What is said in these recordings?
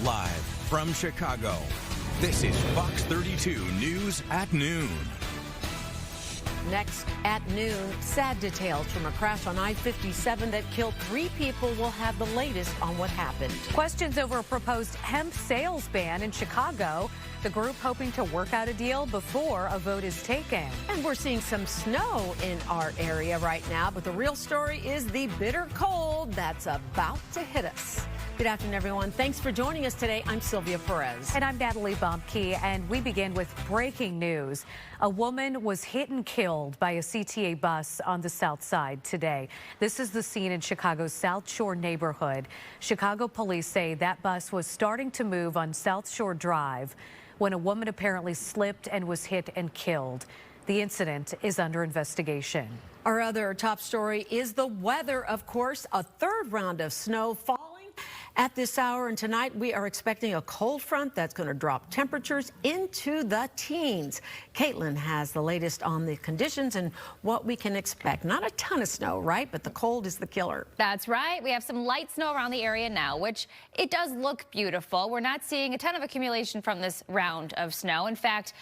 Live from Chicago, this is Fox 32 News at Noon. Next at noon, sad details from a crash on I-57 that killed 3 people. We'll have the latest on what happened. Questions over a proposed hemp sales ban in Chicago. The group hoping to work out a deal before a vote is taken. And we're seeing some snow in our area right now, but the real story is the bitter cold that's about to hit us. Good afternoon, everyone. Thanks for joining us today. I'm Sylvia Perez. And I'm Natalie Bumpke, and we begin with breaking news. A woman was hit and killed by a CTA bus on the south side today. This is the scene in Chicago's South Shore neighborhood. Chicago police say that bus was starting to move on South Shore Drive when a woman apparently slipped and was hit and killed. The incident is under investigation. Our other top story is the weather, of course. A third round of snow falling at this hour, and tonight we are expecting a cold front that's going to drop temperatures into the teens. Caitlin has the latest on the conditions and what we can expect. Not a ton of snow, right? But the cold is the killer. That's right. We have some light snow around the area now, which it does look beautiful. We're not seeing a ton of accumulation from this round of snow. In fact,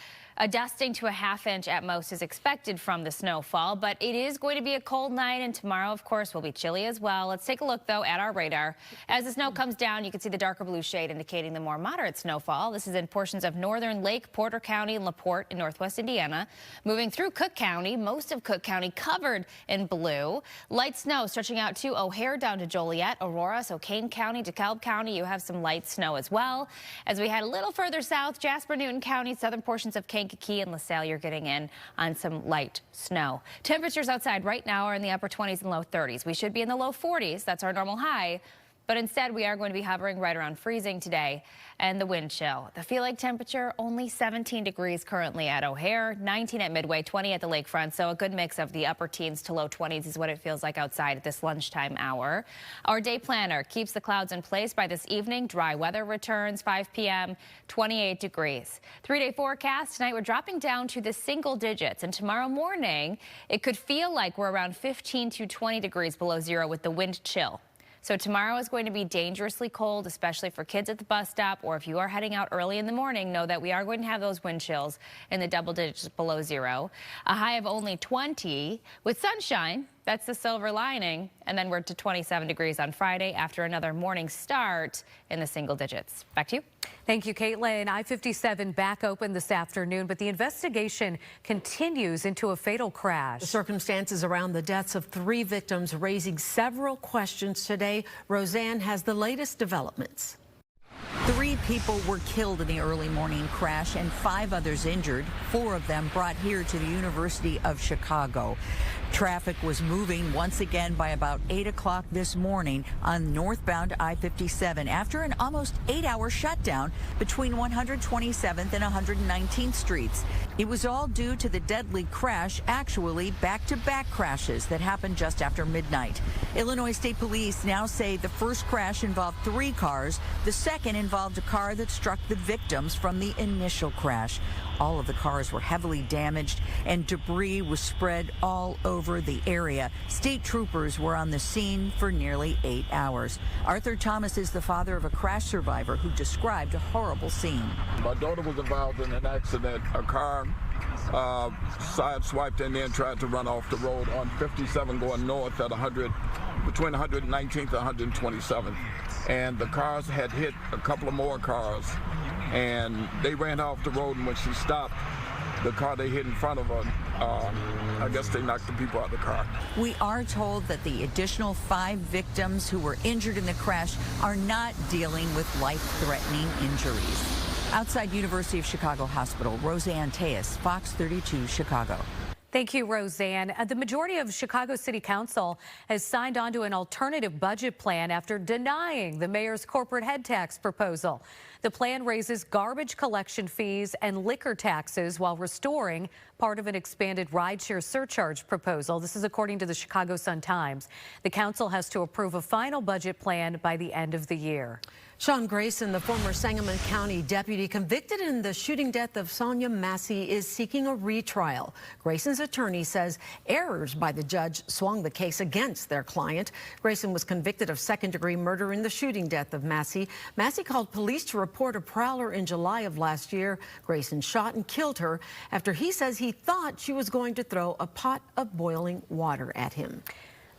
a dusting to a ½ inch at most is expected from the snowfall, but it is going to be a cold night, and tomorrow, of course, will be chilly as well. Let's take a look, though, at our radar. As the snow comes down, you can see the darker blue shade indicating the more moderate snowfall. This is in portions of northern Lake, Porter County, and LaPorte in northwest Indiana. Moving through Cook County, most of Cook County covered in blue. Light snow stretching out to O'Hare down to Joliet, Aurora, so Kane County, DeKalb County, you have some light snow as well. As we head a little further south, Jasper, Newton County, southern portions of Kankakee and LaSalle, you're getting in on some light snow. Temperatures outside right now are in the upper 20s and low 30s. We should be in the low 40s. That's our normal high. But instead, we are going to be hovering right around freezing today, and the wind chill. The feel-like temperature, only 17 degrees currently at O'Hare, 19 at Midway, 20 at the lakefront, so a good mix of the upper teens to low 20s is what it feels like outside at this lunchtime hour. Our day planner keeps the clouds in place by this evening. Dry weather returns, 5 p.m., 28 degrees. 3-day forecast, tonight we're dropping down to the single digits, and tomorrow morning, it could feel like we're around 15 to 20 degrees below zero with the wind chill. So tomorrow is going to be dangerously cold, especially for kids at the bus stop, or if you are heading out early in the morning, know that we are going to have those wind chills in the double digits below zero. A high of only 20 with sunshine. That's the silver lining. And then we're to 27 degrees on Friday after another morning start in the single digits. Back to you. Thank you, Caitlin. I-57 back open this afternoon, but the investigation continues into a fatal crash. The circumstances around the deaths of 3 victims raising several questions today. Roseanne has the latest developments. 3 people were killed in the early morning crash and 5 others injured, 4 of them brought here to the University of Chicago. Traffic was moving once again by about 8 o'clock this morning on northbound I-57 after an almost 8-hour shutdown between 127th and 119th Streets. It was all due to the deadly crash, actually back-to-back crashes that happened just after midnight. Illinois State Police now say the first crash involved 3 cars. The second involved a car that struck the victims from the initial crash. All of the cars were heavily damaged and debris was spread all over the area. State troopers were on the scene for nearly 8 hours. Arthur Thomas is the father of a crash survivor who described a horrible scene. My daughter was involved in an accident. A car sideswiped and then tried to run off the road on 57 going north at 100, between 119th and 127th. And the cars had hit a couple of more cars, and they ran off the road, and when she stopped, the car they hit in front of her, I guess they knocked the people out of the car. We are told that the additional 5 victims who were injured in the crash are not dealing with life-threatening injuries. Outside University of Chicago Hospital, Roseanne Tejas, Fox 32 Chicago. Thank you, Roseanne. The majority of Chicago City Council has signed on to an alternative budget plan after denying the mayor's corporate head tax proposal. The plan raises garbage collection fees and liquor taxes while restoring part of an expanded rideshare surcharge proposal. This is according to the Chicago Sun-Times. The council has to approve a final budget plan by the end of the year. Sean Grayson, the former Sangamon County deputy convicted in the shooting death of Sonia Massey, is seeking a retrial. Grayson's attorney says errors by the judge swung the case against their client. Grayson was convicted of second-degree murder in the shooting death of Massey. Massey called police to report a prowler in July of last year. Grayson shot and killed her after he says he thought she was going to throw a pot of boiling water at him.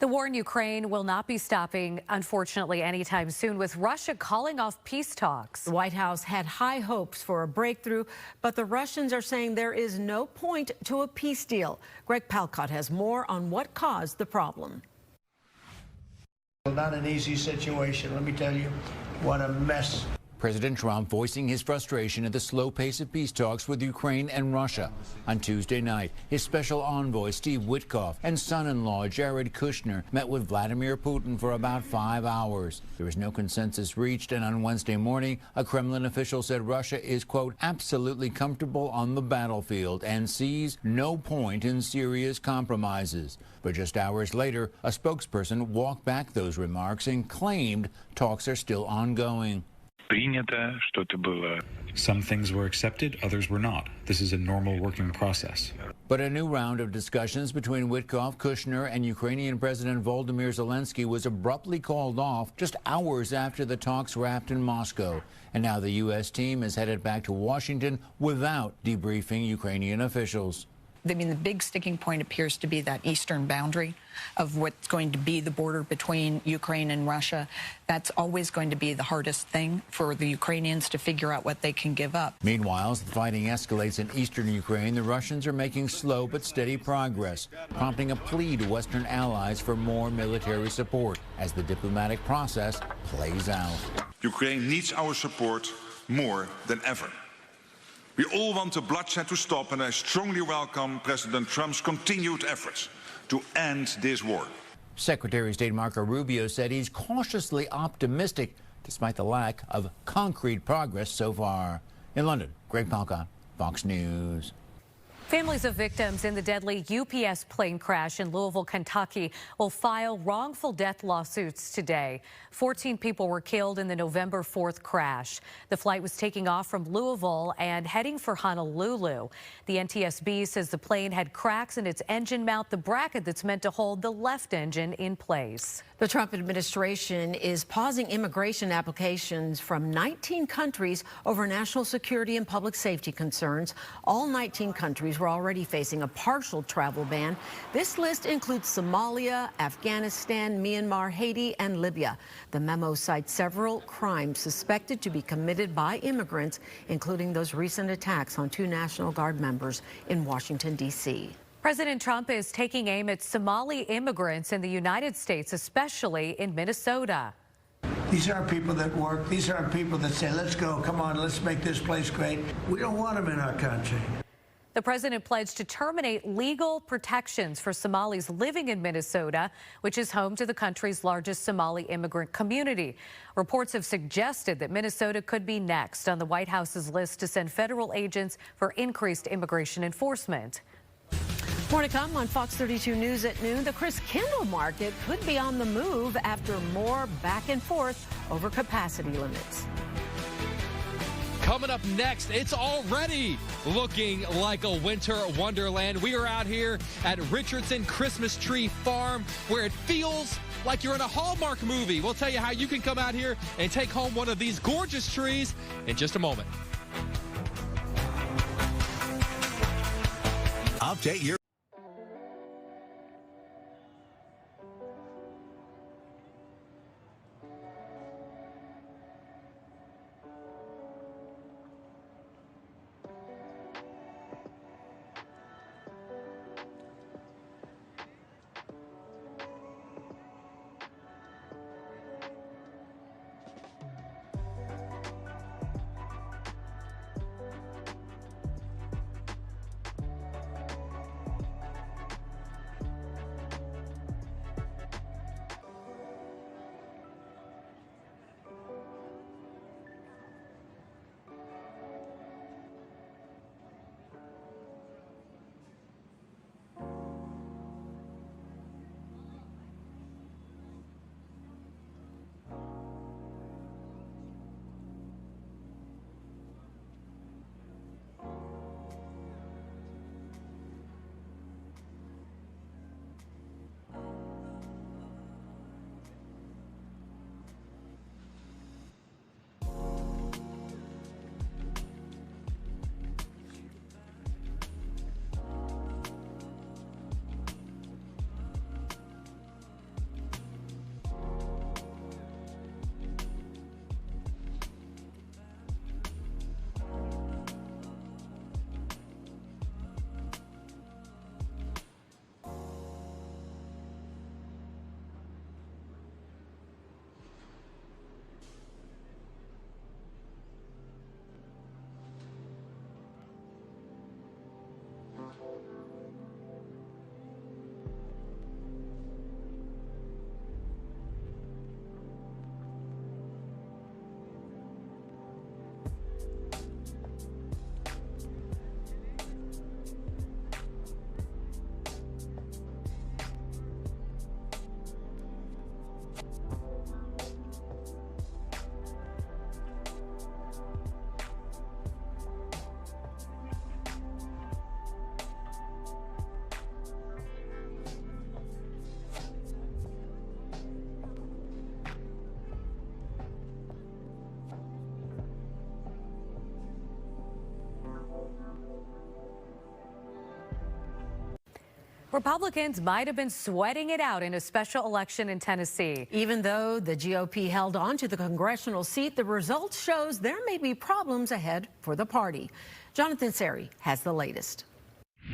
The war in Ukraine will not be stopping, unfortunately, anytime soon, with Russia calling off peace talks. The White House had high hopes for a breakthrough, but the Russians are saying there is no point to a peace deal. Greg Palcott has more on what caused the problem. Not an easy situation, let me tell you. What a mess. President Trump voicing his frustration at the slow pace of peace talks with Ukraine and Russia. On Tuesday night, his special envoy Steve Witkoff and son-in-law Jared Kushner met with Vladimir Putin for about 5 hours. There was no consensus reached, and on Wednesday morning, a Kremlin official said Russia is, quote, absolutely comfortable on the battlefield and sees no point in serious compromises. But just hours later, a spokesperson walked back those remarks and claimed talks are still ongoing. Some things were accepted, others were not. This is a normal working process. But a new round of discussions between Witkoff, Kushner, and Ukrainian President Volodymyr Zelensky was abruptly called off just hours after the talks wrapped in Moscow. And now the U.S. team is headed back to Washington without debriefing Ukrainian officials. I mean, the big sticking point appears to be that eastern boundary of what's going to be the border between Ukraine and Russia. That's always going to be the hardest thing for the Ukrainians to figure out what they can give up. Meanwhile, as the fighting escalates in eastern Ukraine, the Russians are making slow but steady progress, prompting a plea to Western allies for more military support as the diplomatic process plays out. Ukraine needs our support more than ever. We all want the bloodshed to stop, and I strongly welcome President Trump's continued efforts to end this war. Secretary of State Marco Rubio said he's cautiously optimistic despite the lack of concrete progress so far. In London, Greg Palcott, Fox News. Families of victims in the deadly UPS plane crash in Louisville, Kentucky will file wrongful death lawsuits today. 14 people were killed in the November 4th crash. The flight was taking off from Louisville and heading for Honolulu. The NTSB says the plane had cracks in its engine mount, the bracket that's meant to hold the left engine in place. The Trump administration is pausing immigration applications from 19 countries over national security and public safety concerns. All 19 countries were already facing a partial travel ban. This list includes Somalia, Afghanistan, Myanmar, Haiti, and Libya. The memo cites several crimes suspected to be committed by immigrants, including those recent attacks on 2 National Guard members in Washington, D.C. President Trump is taking aim at Somali immigrants in the United States, especially in Minnesota. These aren't people that work. These aren't people that say, let's go, come on, let's make this place great. We don't want them in our country. The president pledged to terminate legal protections for Somalis living in Minnesota, which is home to the country's largest Somali immigrant community. Reports have suggested that Minnesota could be next on the White House's list to send federal agents for increased immigration enforcement. More to come on Fox 32 News at noon. The Chris Kendall market could be on the move after more back and forth over capacity limits. Coming up next, it's already looking like a winter wonderland. We are out here at Richardson Christmas Tree Farm, where it feels like you're in a Hallmark movie. We'll tell you how you can come out here and take home one of these gorgeous trees in just a moment. Update your Republicans might have been sweating it out in a special election in Tennessee. Even though the GOP held on to the congressional seat, the result shows there may be problems ahead for the party. Jonathan Seri has the latest.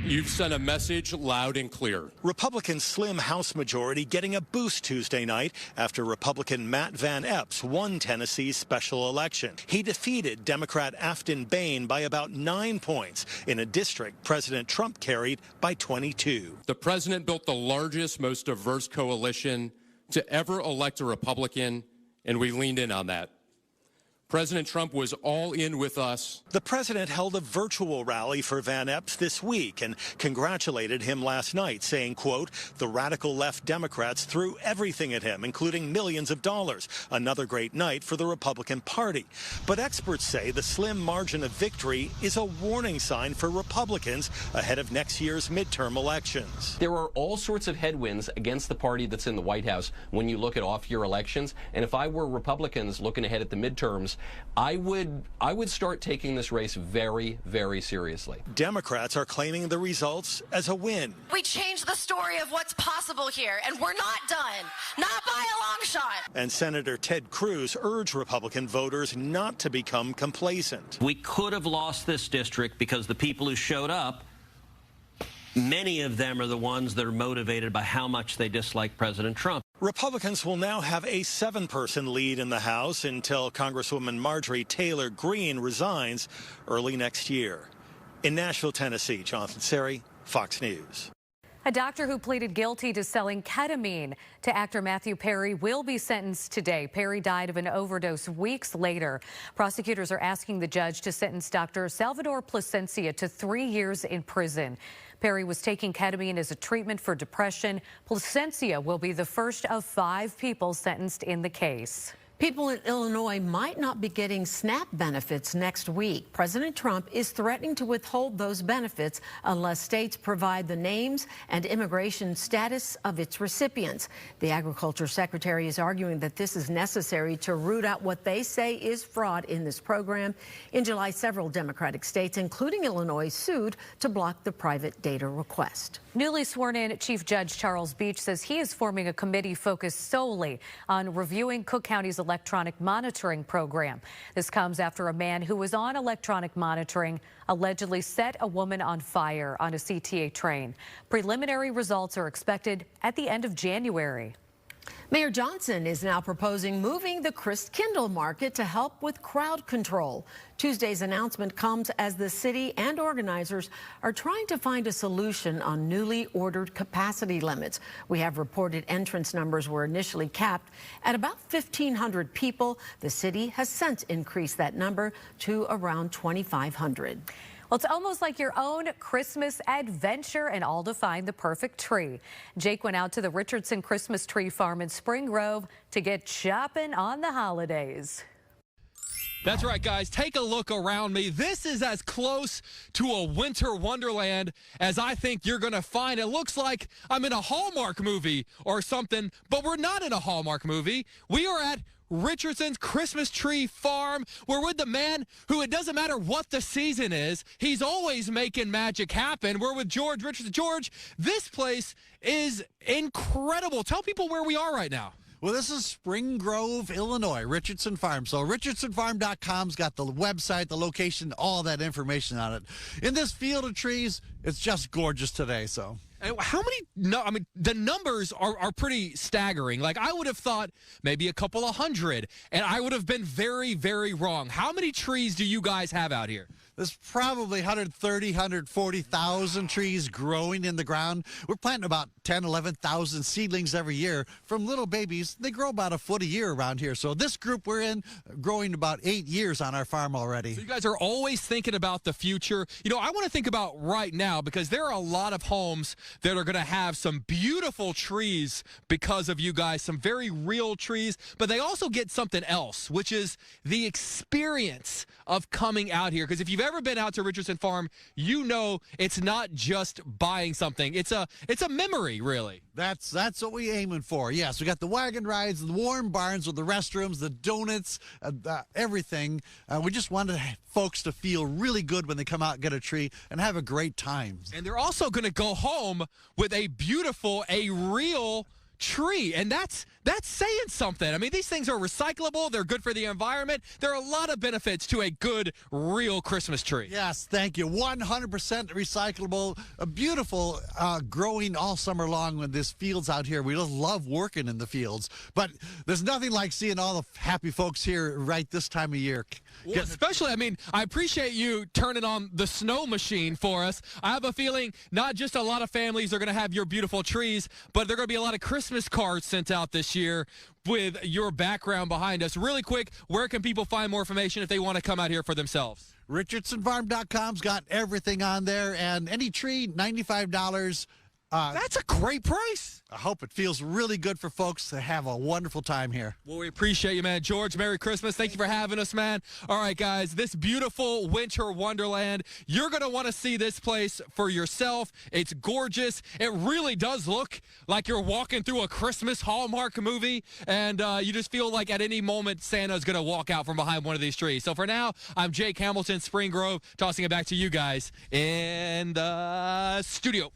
You've sent a message loud and clear. Republican slim House majority getting a boost Tuesday night after Republican Matt Van Epps won Tennessee's special election. He defeated Democrat Afton Bain by about 9 points in a district President Trump carried by 22. The president built the largest, most diverse coalition to ever elect a Republican, and we leaned in on that. President Trump was all in with us. The president held a virtual rally for Van Epps this week and congratulated him last night, saying, quote, the radical left Democrats threw everything at him, including millions of dollars. Another great night for the Republican Party. But experts say the slim margin of victory is a warning sign for Republicans ahead of next year's midterm elections. There are all sorts of headwinds against the party that's in the White House when you look at off-year elections. And if I were Republicans looking ahead at the midterms, I would start taking this race very, very seriously. Democrats are claiming the results as a win. We changed the story of what's possible here, and we're not done. Not by a long shot. And Senator Ted Cruz urged Republican voters not to become complacent. We could have lost this district because the people who showed up, many of them are the ones that are motivated by how much they dislike President Trump. Republicans will now have a 7-person lead in the House until Congresswoman Marjorie Taylor Greene resigns early next year. In Nashville, Tennessee, Jonathan Seri, Fox News. A doctor who pleaded guilty to selling ketamine to actor Matthew Perry will be sentenced today. Perry died of an overdose weeks later. Prosecutors are asking the judge to sentence Dr. Salvador Plasencia to 3 years in prison. Perry was taking ketamine as a treatment for depression. Plasencia will be the first of 5 people sentenced in the case. People in Illinois might not be getting SNAP benefits next week. President Trump is threatening to withhold those benefits unless states provide the names and immigration status of its recipients. The Agriculture Secretary is arguing that this is necessary to root out what they say is fraud in this program. In July, several Democratic states, including Illinois, sued to block the private data request. Newly sworn in Chief Judge Charles Beach says he is forming a committee focused solely on reviewing Cook County's electronic monitoring program. This comes after a man who was on electronic monitoring allegedly set a woman on fire on a CTA train. Preliminary results are expected at the end of January. Mayor Johnson is now proposing moving the Christkindl market to help with crowd control. Tuesday's announcement comes as the city and organizers are trying to find a solution on newly ordered capacity limits. We have reported entrance numbers were initially capped at about 1,500 people. The city has since increased that number to around 2,500. Well, it's almost like your own Christmas adventure, and all to find the perfect tree. Jake went out to the Richardson Christmas Tree Farm in Spring Grove to get shopping on the holidays. That's right, guys. Take a look around me. This is as close to a winter wonderland as I think you're going to find. It looks like I'm in a Hallmark movie or something, but we're not in a Hallmark movie. We are at Richardson's Christmas Tree Farm. We're with the man who, it doesn't matter what the season is, he's always making magic happen. We're with George Richardson. George, this place is incredible. Tell people where we are right now. Well, this is Spring Grove, Illinois, Richardson Farm. So richardsonfarm.com's got the website, the location, all that information on it. In this field of trees, it's just gorgeous today, so. And how many? No, I mean, the numbers are pretty staggering. Like, I would have thought maybe a couple of hundred, and I would have been very, very wrong. How many trees do you guys have out here? There's probably 130, 140,000 trees growing in the ground. We're planting about 10, 11,000 seedlings every year. From little babies, they grow about a foot a year around here. So this group we're in, growing about 8 years on our farm already. So you guys are always thinking about the future. You know, I want to think about right now, because there are a lot of homes that are going to have some beautiful trees because of you guys, some very real trees, but they also get something else, which is the experience of coming out here. Because if you've ever been out to Richardson Farm, you know it's not just buying something. It's a memory, really. That's what we aiming for. Yes, we got the wagon rides, the warm barns with the restrooms, the donuts, everything. We just wanted folks to feel really good when they come out and get a tree and have a great time. And they're also going to go home with a real tree, and that's saying something. I mean, these things are recyclable. They're good for the environment. There are a lot of benefits to a good, real Christmas tree. Yes, thank you. 100% recyclable, beautiful, growing all summer long when there's fields out here. We just love working in the fields, but there's nothing like seeing all the happy folks here right this time of year. Well, especially, I mean, I appreciate you turning on the snow machine for us. I have a feeling not just a lot of families are going to have your beautiful trees, but there are going to be a lot of Christmas cards sent out this year with your background behind us. Really quick, where can people find more information if they want to come out here for themselves? RichardsonFarm.com's got everything on there, and any tree, $95. That's a great price. I hope it feels really good for folks to have a wonderful time here. Well, we appreciate you, man. George, Merry Christmas. Thank you for having us, man. All right, guys, this beautiful winter wonderland, you're going to want to see this place for yourself. It's gorgeous. It really does look like you're walking through a Christmas Hallmark movie, and you just feel like at any moment Santa's going to walk out from behind one of these trees. So for now, I'm Jake Hamilton, Spring Grove, tossing it back to you guys in the studio.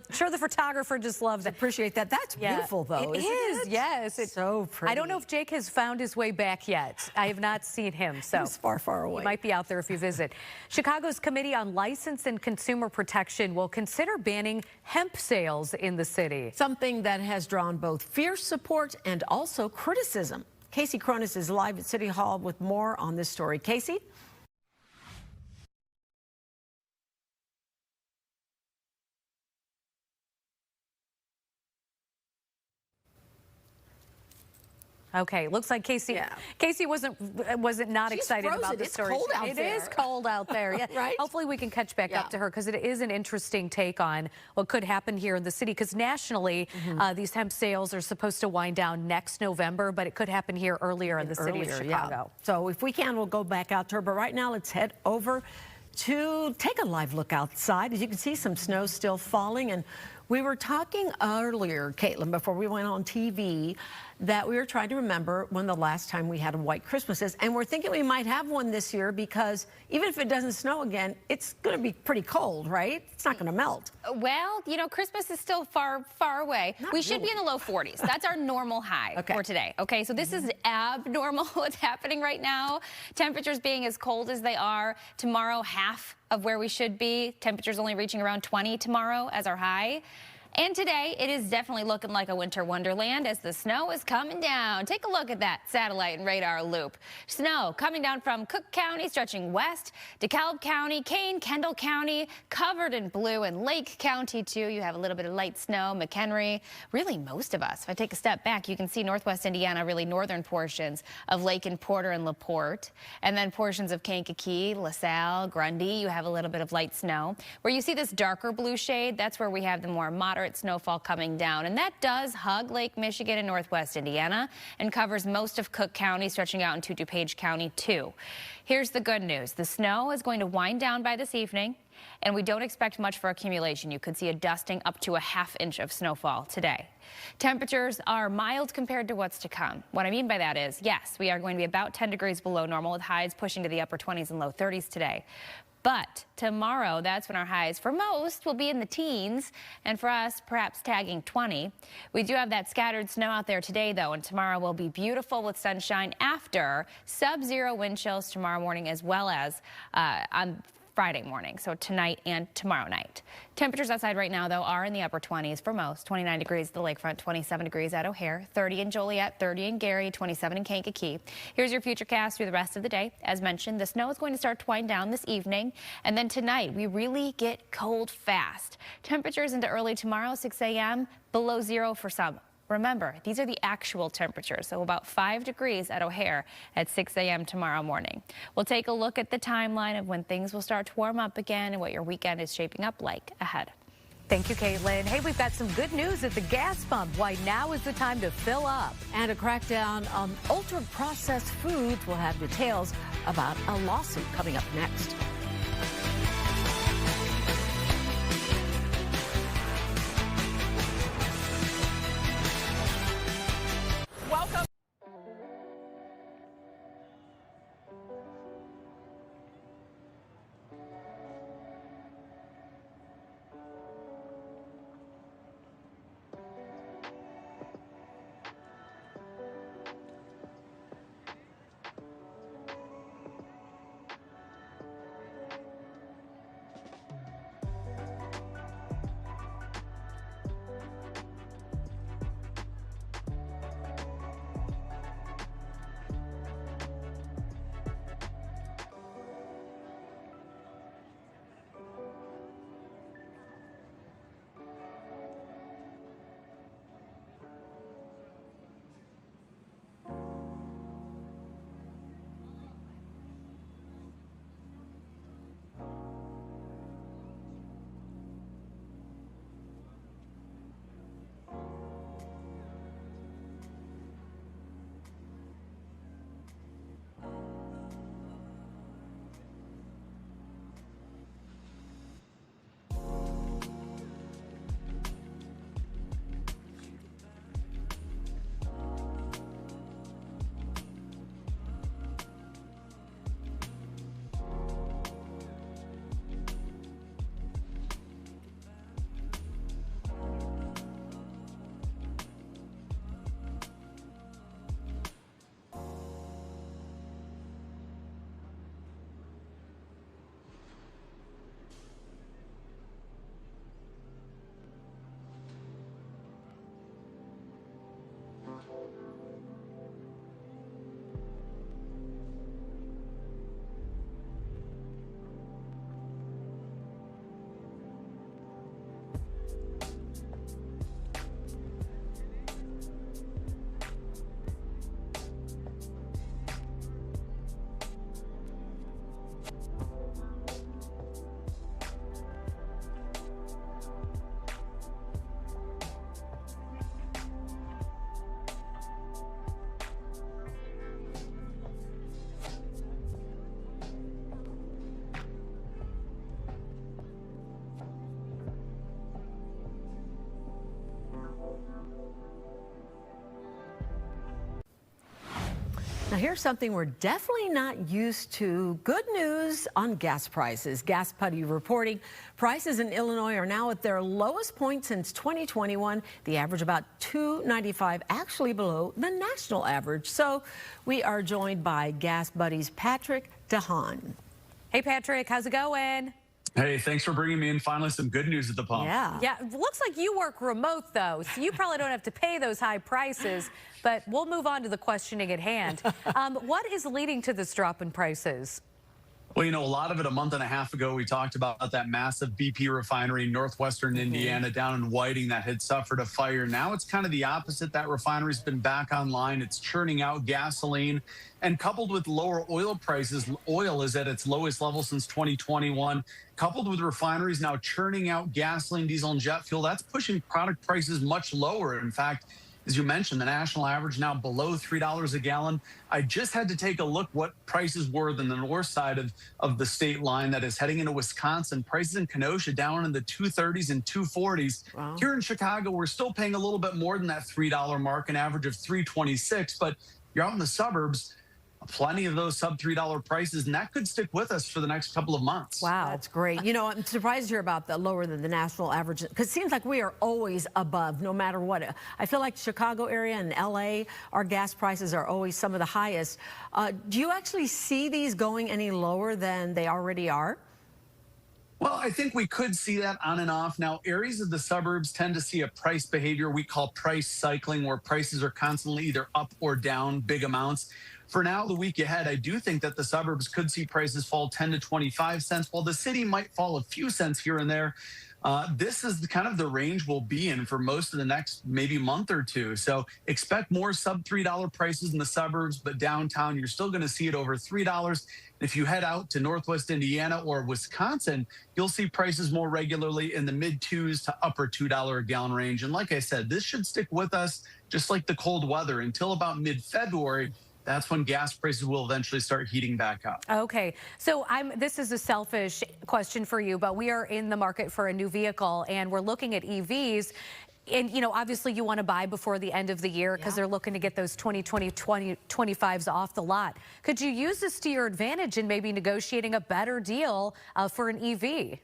Sure, the photographer just loves it. Appreciate that. That's beautiful, though. It is, yes. It's so pretty. I don't know if Jake has found his way back yet. I have not seen him, so he's far, far away. He might be out there if you visit. Chicago's Committee on License and Consumer Protection will consider banning hemp sales in the city. Something that has drawn both fierce support and also criticism. Casey Cronus is live at City Hall with more on this story. Casey? Okay, looks like Casey wasn't not She's excited frozen. about the story. It's cold out there. It is cold out there. Yeah. Right? Hopefully we can catch back up to her, because it is an interesting take on what could happen here in the city, because nationally these hemp sales are supposed to wind down next November, but it could happen here earlier in the city of Chicago. So if we can, we'll go back out to her. But right now, let's head over to take a live look outside. As you can see, some snow still falling. And we were talking earlier, Caitlin, before we went on TV, that we were trying to remember when the last time we had a white Christmas is. And we're thinking we might have one this year, because even if it doesn't snow again, it's going to be pretty cold, right? It's not going to melt. Well, you know, Christmas is still far, far away. We should be in the low 40s. That's our normal high for today. Okay, so this is abnormal what's happening right now. Temperatures being as cold as they are. Tomorrow, half of where we should be. Temperatures only reaching around 20 tomorrow as our high. And today, it is definitely looking like a winter wonderland as the snow is coming down. Take a look at that satellite and radar loop. Snow coming down from Cook County, stretching west, DeKalb County, Kane, Kendall County, covered in blue, and Lake County, too. You have a little bit of light snow, McHenry, really most of us. If I take a step back, you can see northwest Indiana, really northern portions of Lake and Porter and LaPorte, and then portions of Kankakee, LaSalle, Grundy. You have a little bit of light snow. Where you see this darker blue shade, that's where we have the more moderate snowfall coming down, and that does hug Lake Michigan and northwest Indiana and covers most of Cook County, stretching out into DuPage County too. Here's the good news. The snow is going to wind down by this evening, and we don't expect much for accumulation. You could see a dusting up to a ½ inch of snowfall today. Temperatures are mild compared to what's to come. What I mean by that is, yes, we are going to be about 10 degrees below normal, with highs pushing to the upper 20s and low 30s today. But tomorrow, that's when our highs for most will be in the teens, and for us, perhaps tagging 20. We do have that scattered snow out there today, though, and tomorrow will be beautiful with sunshine after sub-zero wind chills tomorrow morning, as well as on Friday morning, so tonight and tomorrow night. Temperatures outside right now, though, are in the upper 20s for most. 29 degrees at the lakefront, 27 degrees at O'Hare, 30 in Joliet, 30 in Gary, 27 in Kankakee. Here's your futurecast through the rest of the day. As mentioned, the snow is going to start to wind down this evening, and then tonight we really get cold fast. Temperatures into early tomorrow, 6 a.m., below zero for some. Remember, these are the actual temperatures, so about 5 degrees at O'Hare at 6 a.m. tomorrow morning. We'll take a look at the timeline of when things will start to warm up again and what your weekend is shaping up like ahead. Thank you, Caitlin. Hey, we've got some good news at the gas pump. Why now is the time to fill up. And a crackdown on ultra-processed foods. We'll have details about a lawsuit coming up next. Welcome. Now, here's something we're definitely not used to. Good news on gas prices. Gas Putty reporting prices in Illinois are now at their lowest point since 2021. The average about $2.95, actually below the national average. So we are joined by Gas Buddy's Patrick DeHaan. Hey, Patrick, how's it going? Hey, thanks for bringing me in. Finally, some good news at the pump. Yeah, looks like you work remote, though, so you probably don't have to pay those high prices. But we'll move on to the questioning at hand. What is leading to this drop in prices? Well, you know, a lot of it a month and a half ago, we talked about that massive BP refinery in northwestern Indiana down in Whiting that had suffered a fire. Now it's kind of the opposite. That refinery's been back online. It's churning out gasoline. And coupled with lower oil prices, oil is at its lowest level since 2021. Coupled with refineries now churning out gasoline, diesel, and jet fuel, that's pushing product prices much lower. In fact, as you mentioned, the national average now below $3 a gallon. I just had to take a look what prices were on the north side of the state line that is heading into Wisconsin. Prices in Kenosha down in the 230s and 240s. Wow. Here in Chicago, we're still paying a little bit more than that $3 mark, an average of $3.26. But you're out in the suburbs, plenty of those sub $3 prices, and that could stick with us for the next couple of months. Wow, that's great. You know, I'm surprised here about the lower than the national average, because it seems like we are always above, no matter what. I feel like Chicago area and LA, our gas prices are always some of the highest. Do you actually see these going any lower than they already are? Well, I think we could see that on and off. Now, areas of the suburbs tend to see a price behavior we call price cycling, where prices are constantly either up or down big amounts. For now, the week ahead, I do think that the suburbs could see prices fall 10 to 25 cents, while the city might fall a few cents here and there. This is kind of the range we'll be in for most of the next maybe month or two. So expect more sub $3 prices in the suburbs, but downtown, you're still going to see it over $3. If you head out to Northwest Indiana or Wisconsin, you'll see prices more regularly in the mid $2s to upper $2 a gallon range. And like I said, this should stick with us just like the cold weather until about mid-February. that's when gas prices will eventually start heating back up. Okay, so this is a selfish question for you, but we are in the market for a new vehicle and we're looking at EVs. And, you know, obviously you want to buy before the end of the year because they're looking to get those 2025s off the lot. Could you use this to your advantage in maybe negotiating a better deal for an EV?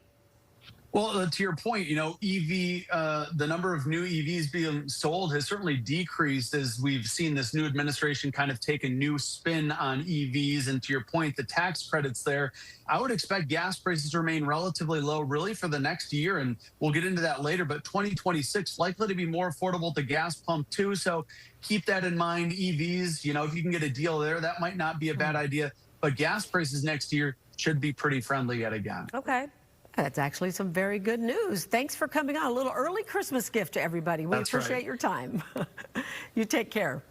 Well, to your point, you know, the number of new EVs being sold has certainly decreased as we've seen this new administration kind of take a new spin on EVs. And to your point, the tax credits there, I would expect gas prices to remain relatively low really for the next year. And we'll get into that later, but 2026 likely to be more affordable at the gas pump too. So keep that in mind. EVs, you know, if you can get a deal there, that might not be a bad idea. But gas prices next year should be pretty friendly yet again. Okay. That's actually some very good news. Thanks for coming on. A little early Christmas gift to everybody. We appreciate your time. You take care.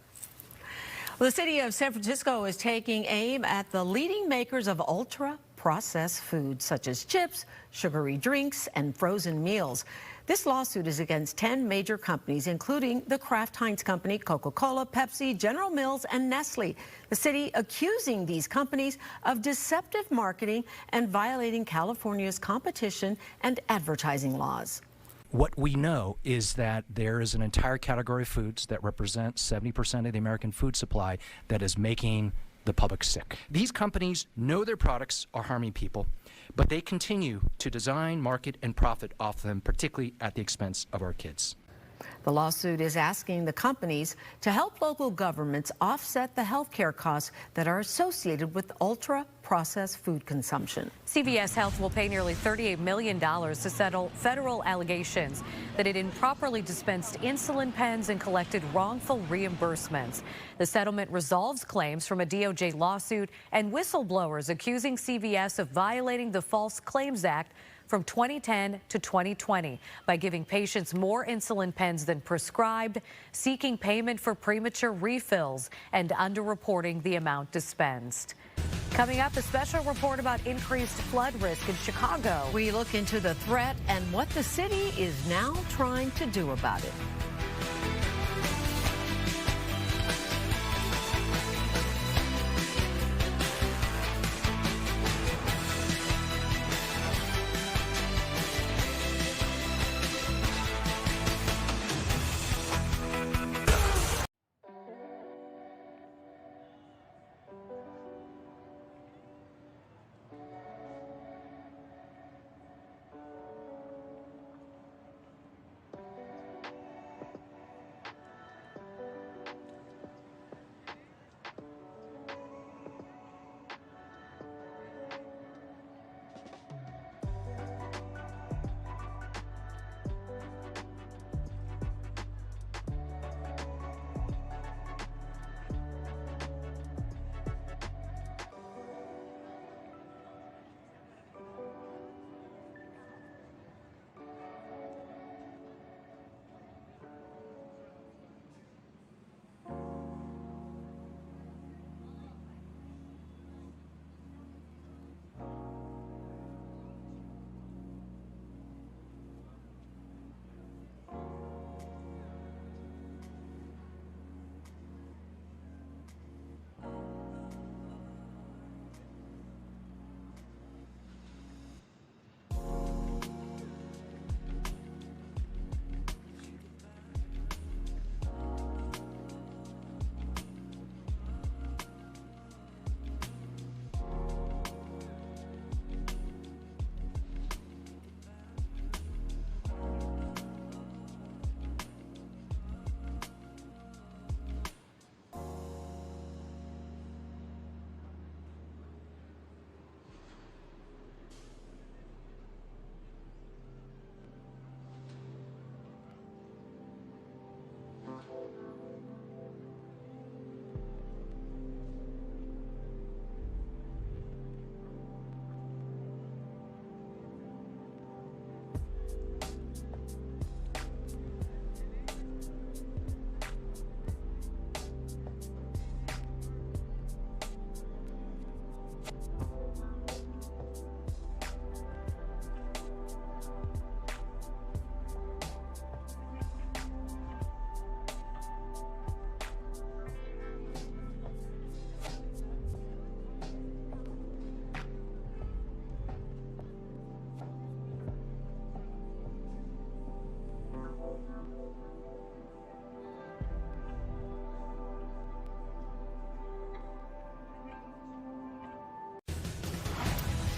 Well, the city of San Francisco is taking aim at the leading makers of ultra-processed foods, such as chips, sugary drinks, and frozen meals. This lawsuit is against 10 major companies, including the Kraft Heinz Company, Coca-Cola, Pepsi, General Mills, and Nestle. The city accusing these companies of deceptive marketing and violating California's competition and advertising laws. What we know is that there is an entire category of foods that represent 70% of the American food supply that is making the public sick. These companies know their products are harming people, but they continue to design, market, and profit off them, particularly at the expense of our kids. The lawsuit is asking the companies to help local governments offset the health care costs that are associated with ultra-processed food consumption. CVS Health will pay nearly $38 million to settle federal allegations that it improperly dispensed insulin pens and collected wrongful reimbursements. The settlement resolves claims from a DOJ lawsuit and whistleblowers accusing CVS of violating the False Claims Act from 2010 to 2020 by giving patients more insulin pens than prescribed, seeking payment for premature refills, and underreporting the amount dispensed. Coming up, a special report about increased flood risk in Chicago. We look into the threat and what the city is now trying to do about it.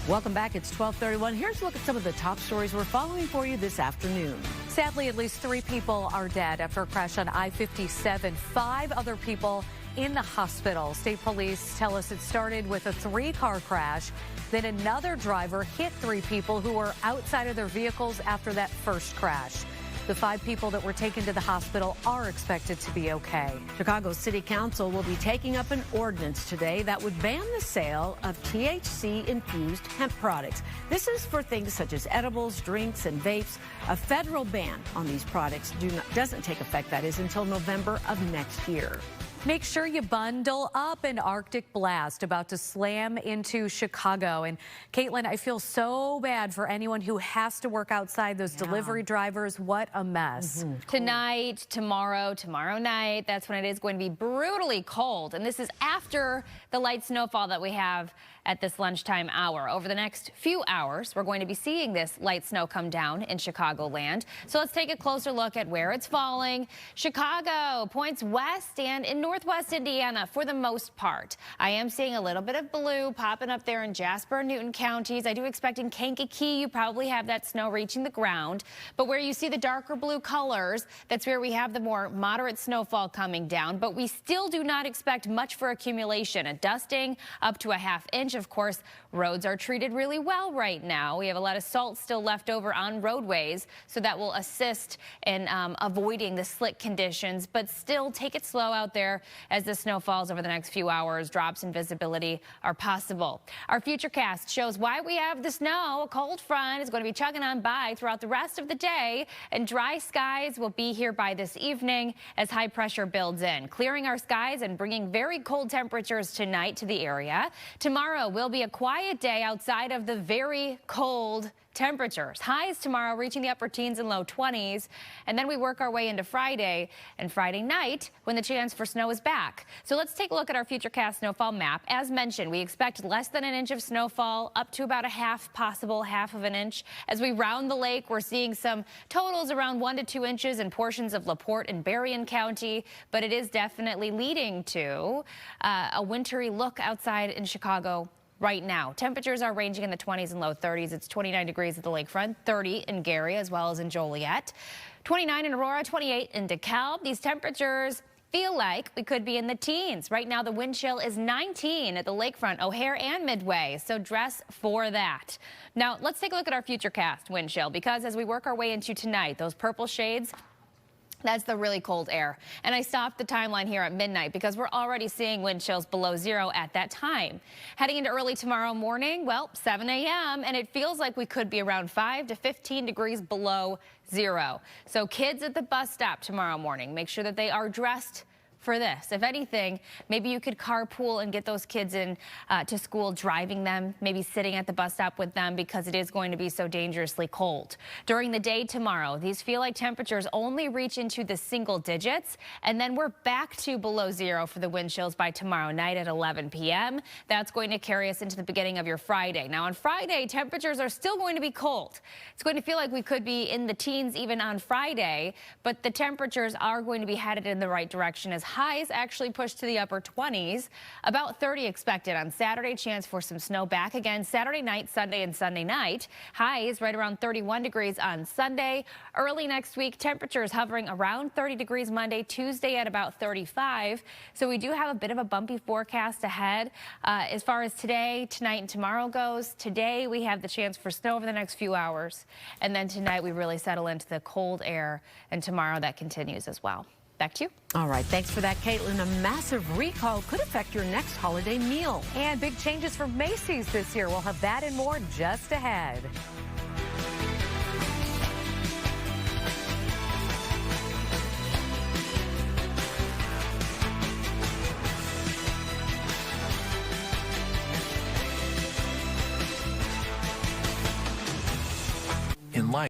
Welcome back. It's 12:31. Here's a look at some of the top stories we're following for you this afternoon. Sadly, at least 3 people are dead after a crash on I-57. 5 other people in the hospital. State police tell us it started with a 3-car crash. Then another driver hit 3 people who were outside of their vehicles after that first crash. The 5 people that were taken to the hospital are expected to be okay. Chicago City Council will be taking up an ordinance today that would ban the sale of THC-infused hemp products. This is for things such as edibles, drinks, and vapes. A federal ban on these products doesn't take effect, that is, until November of next year. Make sure you bundle up. An Arctic blast about to slam into Chicago. And Caitlin, I feel so bad for anyone who has to work outside, those delivery drivers. What a mess. Tonight, tomorrow night, that's when it is going to be brutally cold. And this is after the light snowfall that we have at this lunchtime hour. Over the next few hours, we're going to be seeing this light snow come down in Chicagoland. So let's take a closer look at where it's falling. Chicago points west and in northwest Indiana for the most part. I am seeing a little bit of blue popping up there in Jasper and Newton counties. I do expect in Kankakee you probably have that snow reaching the ground. But where you see the darker blue colors, that's where we have the more moderate snowfall coming down. But we still do not expect much for accumulation. A dusting up to a ½ inch. Of course, roads are treated really well right now. We have a lot of salt still left over on roadways, so that will assist in avoiding the slick conditions. But still, take it slow out there as the snow falls over the next few hours. Drops in visibility are possible. Our futurecast shows why we have the snow. A cold front is going to be chugging on by throughout the rest of the day, and dry skies will be here by this evening as high pressure builds in, clearing our skies and bringing very cold temperatures tonight to the area. Tomorrow will be a quiet day outside of the very cold temperatures. Highs tomorrow reaching the upper teens and low 20s. And then we work our way into Friday and Friday night when the chance for snow is back. So let's take a look at our futurecast snowfall map. As mentioned, we expect less than an inch of snowfall, up to about a possible half of an inch. As we round the lake, we're seeing some totals around 1 to 2 inches in portions of LaPorte and Berrien County. But it is definitely leading to a wintry look outside in Chicago right now. Temperatures are ranging in the 20s and low 30s. It's 29 degrees at the lakefront, 30 in Gary as well as in Joliet, 29 in Aurora, 28 in DeKalb. These temperatures feel like we could be in the teens. Right now, the wind chill is 19 at the lakefront, O'Hare and Midway, so dress for that. Now, let's take a look at our futurecast wind chill, because as we work our way into tonight, those purple shades, that's the really cold air. And I stopped the timeline here at midnight because we're already seeing wind chills below 0 at that time. Heading into early tomorrow morning, well, 7 a.m., and it feels like we could be around 5 to 15 degrees below 0. So kids at the bus stop tomorrow morning, make sure that they are dressed for this. If anything, maybe you could carpool and get those kids in to school, driving them, maybe sitting at the bus stop with them, because it is going to be so dangerously cold. During the day tomorrow, these feel like temperatures only reach into the single digits, and then we're back to below 0 for the wind chills by tomorrow night at 11 p.m. That's going to carry us into the beginning of your Friday. Now on Friday, temperatures are still going to be cold. It's going to feel like we could be in the teens even on Friday, but the temperatures are going to be headed in the right direction as highs actually push to the upper 20s. About 30 expected on Saturday. Chance for some snow back again Saturday night, Sunday, and Sunday night. Highs right around 31 degrees on Sunday. Early next week, temperatures hovering around 30 degrees Monday, Tuesday at about 35. So we do have a bit of a bumpy forecast ahead. As far as today, tonight, and tomorrow goes, today we have the chance for snow over the next few hours. And then tonight we really settle into the cold air, and tomorrow that continues as well. Back to you. All right, thanks for that, Caitlin. A massive recall could affect your next holiday meal. And big changes for Macy's this year. We'll have that and more just ahead. In life.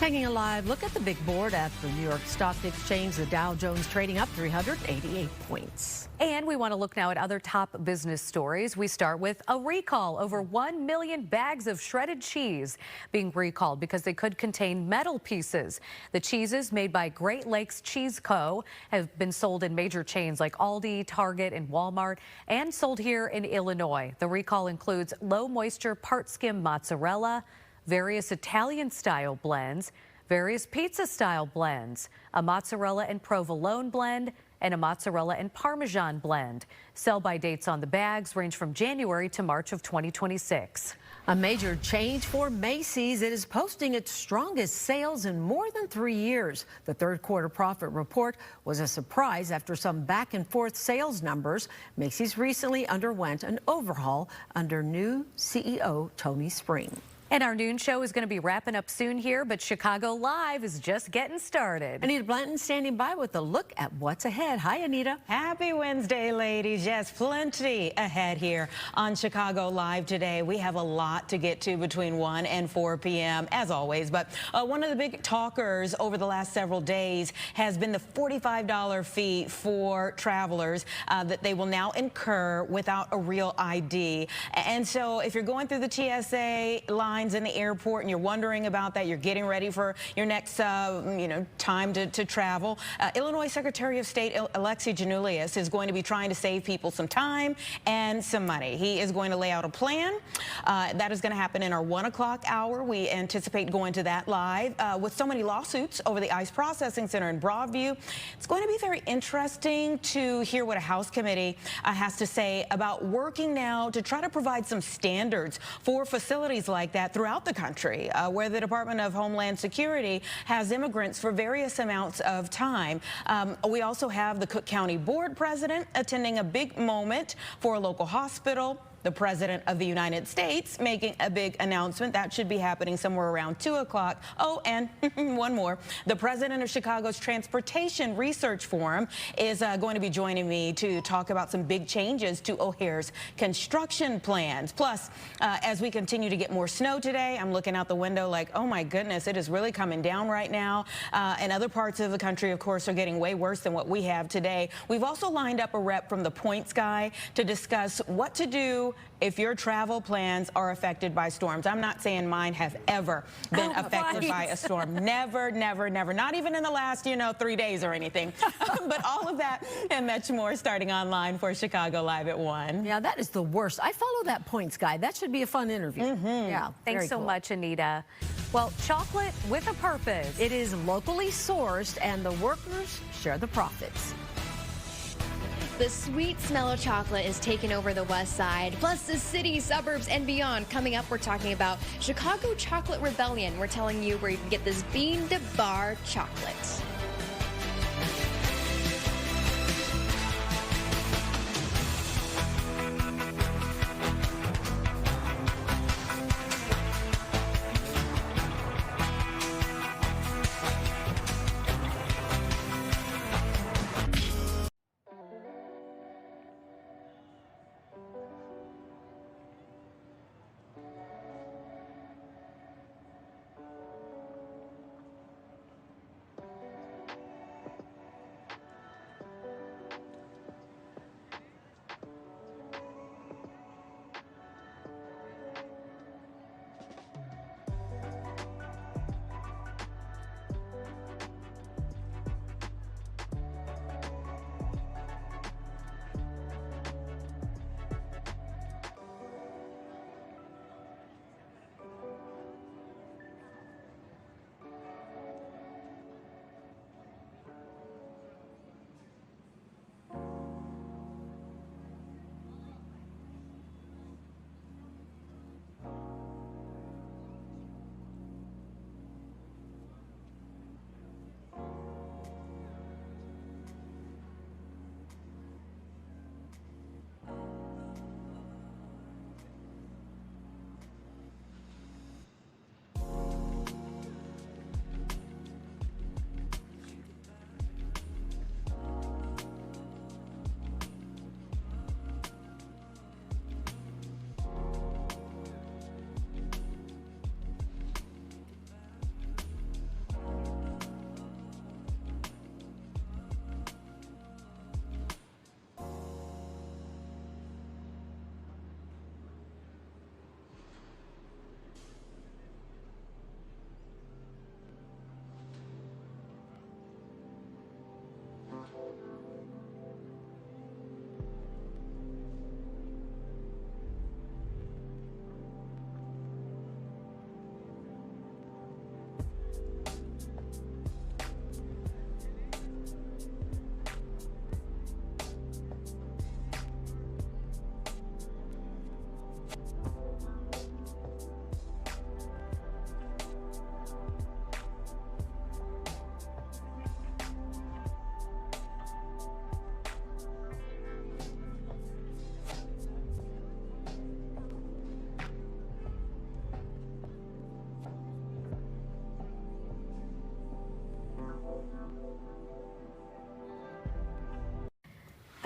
Taking a live look at the big board at the New York Stock Exchange, the Dow Jones trading up 388 points. And we want to look now at other top business stories. We start with a recall. Over 1 million bags of shredded cheese being recalled because they could contain metal pieces. The cheeses made by Great Lakes Cheese Co. have been sold in major chains like Aldi, Target, and Walmart, and sold here in Illinois. The recall includes low moisture part skim mozzarella, various Italian-style blends, various pizza-style blends, a mozzarella and provolone blend, and a mozzarella and Parmesan blend. Sell-by dates on the bags range from January to March of 2026. A major change for Macy's. It is posting its strongest sales in more than 3 years. The third quarter profit report was a surprise after some back and forth sales numbers. Macy's recently underwent an overhaul under new CEO Tony Spring. And our noon show is going to be wrapping up soon here, but Chicago Live is just getting started. Anita Blanton standing by with a look at what's ahead. Hi, Anita. Happy Wednesday, ladies. Yes, plenty ahead here on Chicago Live today. We have a lot to get to between 1 and 4 p.m. as always. But one of the big talkers over the last several days has been the $45 fee for travelers that they will now incur without a real ID. And so if you're going through the TSA lines in the airport and you're wondering about that, you're getting ready for your next time to travel, Illinois Secretary of State Alexi Janulius is going to be trying to save people some time and some money. He is going to lay out a plan that is going to happen in our 1 o'clock hour. We anticipate going to that live. With so many lawsuits over the ICE Processing Center in Broadview, it's going to be very interesting to hear what a House committee has to say about working now to try to provide some standards for facilities like that throughout the country, where the Department of Homeland Security has immigrants for various amounts of time. We also have the Cook County Board President attending a big moment for a local hospital. The President of the United States making a big announcement. That should be happening somewhere around 2 o'clock. Oh, and one more. The President of Chicago's Transportation Research Forum is going to be joining me to talk about some big changes to O'Hare's construction plans. Plus, as we continue to get more snow today, I'm looking out the window like, oh my goodness, it is really coming down right now. And other parts of the country, of course, are getting way worse than what we have today. We've also lined up a rep from the Points Guy to discuss what to do if your travel plans are affected by storms. I'm not saying mine have ever been affected by a storm. Never, never, never. Not even in the last, 3 days or anything. But all of that and much more starting online for Chicago Live at 1. Yeah, that is the worst. I follow that Points Guy. That should be a fun interview. Yeah, thanks so much, Anita. Well, chocolate with a purpose. It is locally sourced, and the workers share the profits. The sweet smell of chocolate is taking over the west side, plus the city, suburbs, and beyond. Coming up, we're talking about Chicago Chocolate Rebellion. We're telling you where you can get this bean to bar chocolate.